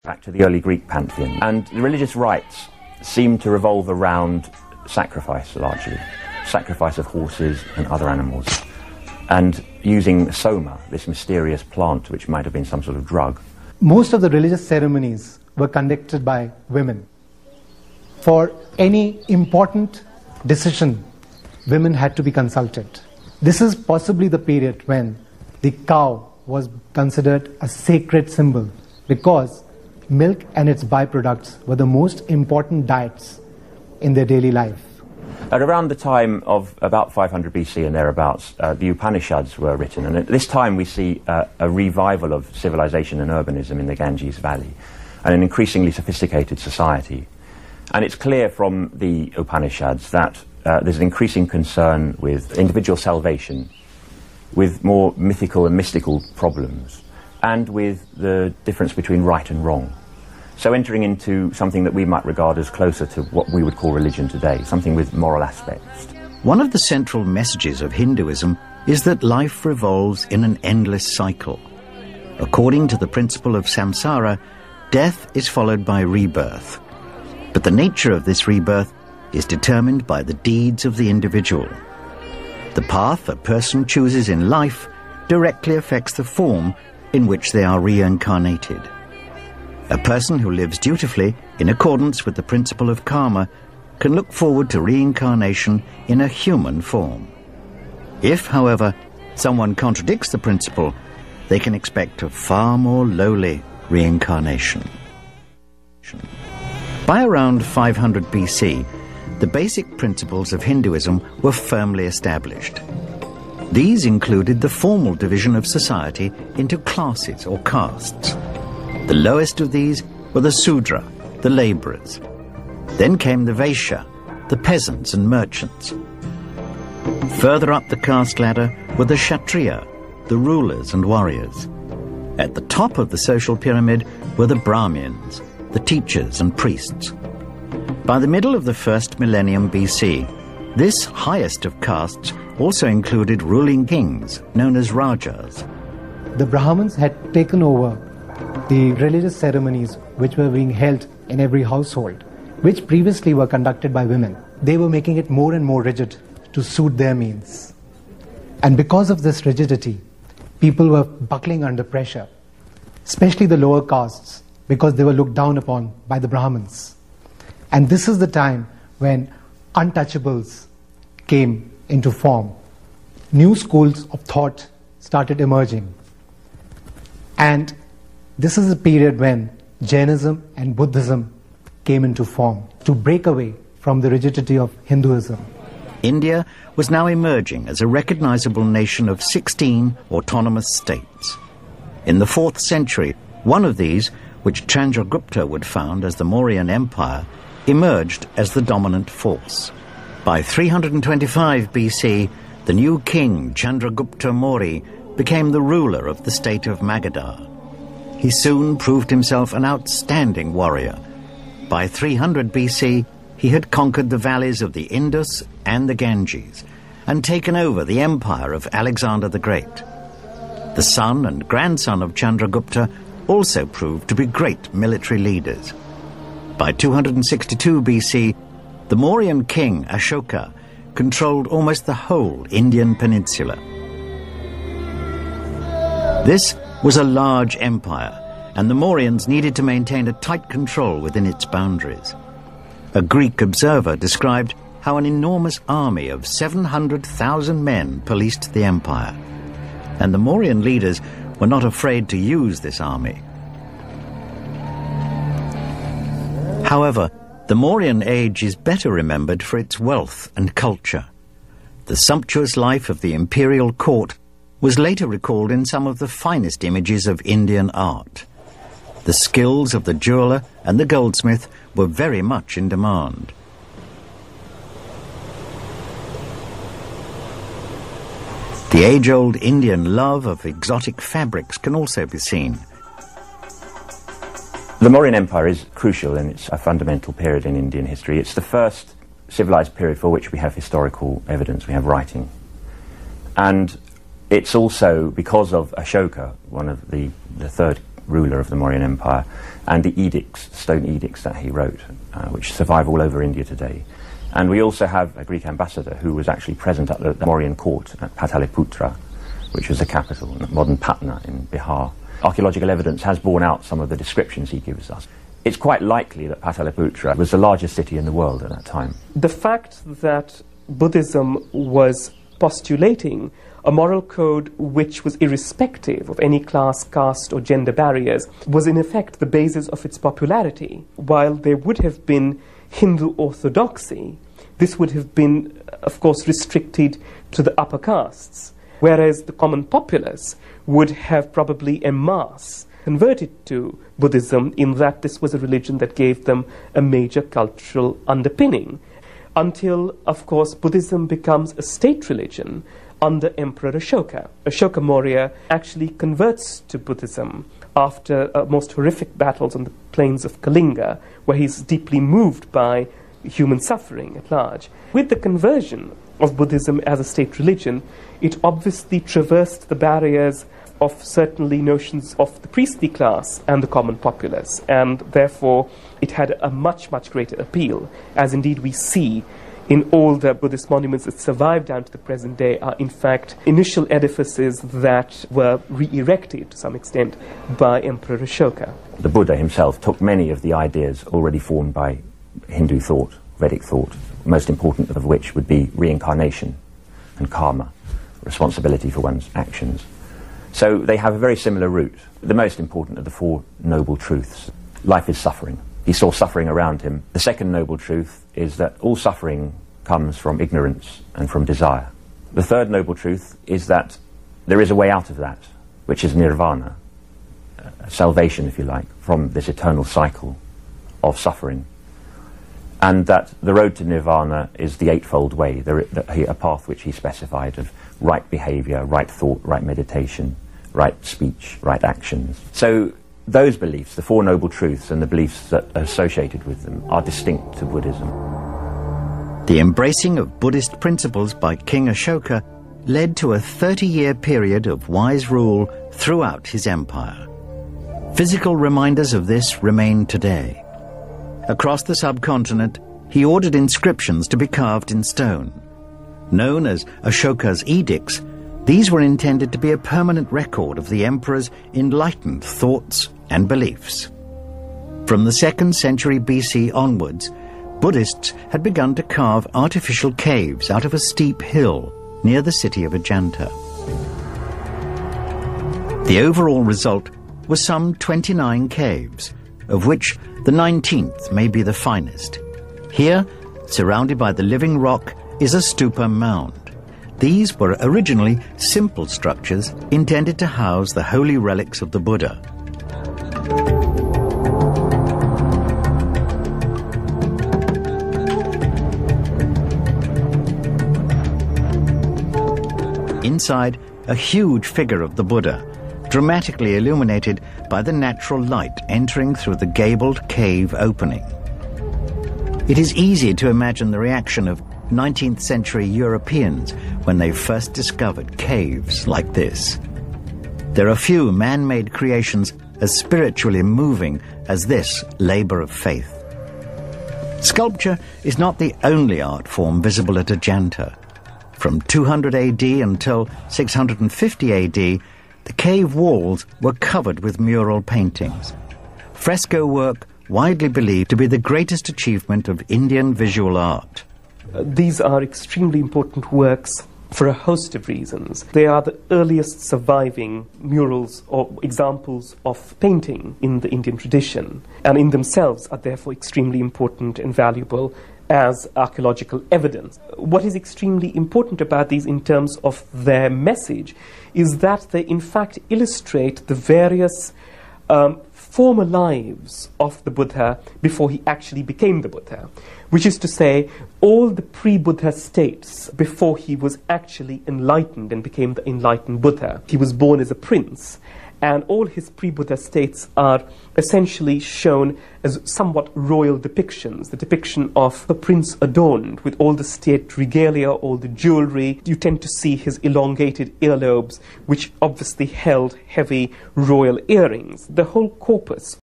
Back to the early Greek pantheon, and the religious rites seem to revolve around sacrifice largely, sacrifice of horses and other animals, and using soma, this mysterious plant which might have been some sort of drug. Most of the religious ceremonies were conducted by women. For any important decision, women had to be consulted. This is possibly the period when the cow was considered a sacred symbol, because milk and its byproducts were the most important diets in their daily life. At around the time of about 500 BC and thereabouts, the Upanishads were written, and at this time we see a revival of civilization and urbanism in the Ganges Valley, and an increasingly sophisticated society. And it's clear from the Upanishads that there's an increasing concern with individual salvation, with more mythical and mystical problems, and with the difference between right and wrong. So entering into something that we might regard as closer to what we would call religion today, something with moral aspects. One of the central messages of Hinduism is that life revolves in an endless cycle. According to the principle of samsara, death is followed by rebirth. But the nature of this rebirth is determined by the deeds of the individual. The path a person chooses in life directly affects the form in which they are reincarnated. A person who lives dutifully in accordance with the principle of karma can look forward to reincarnation in a human form. If, however, someone contradicts the principle, they can expect a far more lowly reincarnation. By around 500 BC, the basic principles of Hinduism were firmly established. These included the formal division of society into classes or castes. The lowest of these were the Sudra, the labourers. Then came the Vaishya, the peasants and merchants. Further up the caste ladder were the Kshatriya, the rulers and warriors. At the top of the social pyramid were the Brahmins, the teachers and priests. By the middle of the first millennium BC, this highest of castes also included ruling kings, known as Rajas. The Brahmins had taken over the religious ceremonies which were being held in every household, which previously were conducted by women. They were making it more and more rigid to suit their means. And because of this rigidity, people were buckling under pressure, especially the lower castes, because they were looked down upon by the Brahmins. And this is the time when untouchables came into form. New schools of thought started emerging. And this is a period when Jainism and Buddhism came into form to break away from the rigidity of Hinduism. India was now emerging as a recognizable nation of 16 autonomous states. In the 4th century, one of these, which Chandragupta would found as the Mauryan Empire, emerged as the dominant force. By 325 BC, the new king Chandragupta Maurya became the ruler of the state of Magadha. He soon proved himself an outstanding warrior. By 300 BC, he had conquered the valleys of the Indus and the Ganges and taken over the empire of Alexander the Great. The son and grandson of Chandragupta also proved to be great military leaders. By 262 BC, the Mauryan king Ashoka controlled almost the whole Indian peninsula. This was a large empire, and the Mauryans needed to maintain a tight control within its boundaries. A Greek observer described how an enormous army of 700,000 men policed the empire, and the Mauryan leaders were not afraid to use this army. However, the Mauryan age is better remembered for its wealth and culture. The sumptuous life of the imperial court was later recalled in some of the finest images of Indian art. The skills of the jeweller and the goldsmith were very much in demand. The age-old Indian love of exotic fabrics can also be seen. The Mauryan Empire is crucial, and it's a fundamental period in Indian history. It's the first civilized period for which we have historical evidence, we have writing. And it's also because of Ashoka, one of the third ruler of the Mauryan Empire, and the edicts, stone edicts that he wrote, which survive all over India today. And we also have a Greek ambassador who was actually present at the Mauryan court at Pataliputra, which was the capital, modern Patna in Bihar. Archaeological evidence has borne out some of the descriptions he gives us. It's quite likely that Pataliputra was the largest city in the world at that time. The fact that Buddhism was postulating a moral code which was irrespective of any class, caste or gender barriers was in effect the basis of its popularity. While there would have been Hindu orthodoxy, this would have been, of course, restricted to the upper castes, whereas the common populace would have probably en masse converted to Buddhism, in that this was a religion that gave them a major cultural underpinning, until, of course, Buddhism becomes a state religion under Emperor Ashoka. Ashoka Maurya actually converts to Buddhism after most horrific battles on the plains of Kalinga, where he's deeply moved by human suffering at large. With the conversion of Buddhism as a state religion, it obviously traversed the barriers of certainly notions of the priestly class and the common populace, and therefore it had a much, much greater appeal, as indeed we see in all the Buddhist monuments that survive down to the present day are in fact initial edifices that were re-erected to some extent by Emperor Ashoka. The Buddha himself took many of the ideas already formed by Hindu thought, Vedic thought, most important of which would be reincarnation and karma, responsibility for one's actions. So they have a very similar root. The most important of the Four Noble Truths. Life is suffering. He saw suffering around him. The second noble truth is that all suffering comes from ignorance and from desire. The third noble truth is that there is a way out of that, which is nirvana, salvation, if you like, from this eternal cycle of suffering. And that the road to nirvana is the eightfold way, a path which he specified of right behavior, right thought, right meditation, right speech, right actions. So those beliefs, the Four Noble Truths and the beliefs that are associated with them, are distinct to Buddhism. The embracing of Buddhist principles by King Ashoka led to a 30-year period of wise rule throughout his empire. Physical reminders of this remain today. Across the subcontinent, he ordered inscriptions to be carved in stone. Known as Ashoka's edicts, these were intended to be a permanent record of the emperor's enlightened thoughts and beliefs. From the 2nd century BC onwards, Buddhists had begun to carve artificial caves out of a steep hill near the city of Ajanta. The overall result was some 29 caves, of which the 19th may be the finest. Here, surrounded by the living rock, is a stupa mound. These were originally simple structures intended to house the holy relics of the Buddha. Inside, a huge figure of the Buddha, dramatically illuminated by the natural light entering through the gabled cave opening. It is easy to imagine the reaction of 19th century Europeans when they first discovered caves like this. There are few man-made creations as spiritually moving as this labor of faith. Sculpture is not the only art form visible at Ajanta. From 200 AD until 650 AD, the cave walls were covered with mural paintings. Fresco work widely believed to be the greatest achievement of Indian visual art. These are extremely important works for a host of reasons. They are the earliest surviving murals or examples of painting in the Indian tradition, and in themselves are therefore extremely important and valuable as archaeological evidence. What is extremely important about these in terms of their message is that they in fact illustrate the various former lives of the Buddha before he actually became the Buddha, which is to say, all the pre-Buddha states before he was actually enlightened and became the enlightened Buddha. He was born as a prince, and all his pre-Buddha states are essentially shown as somewhat royal depictions. The depiction of a prince adorned with all the state regalia, all the jewelry. You tend to see his elongated earlobes, which obviously held heavy royal earrings. The whole corpus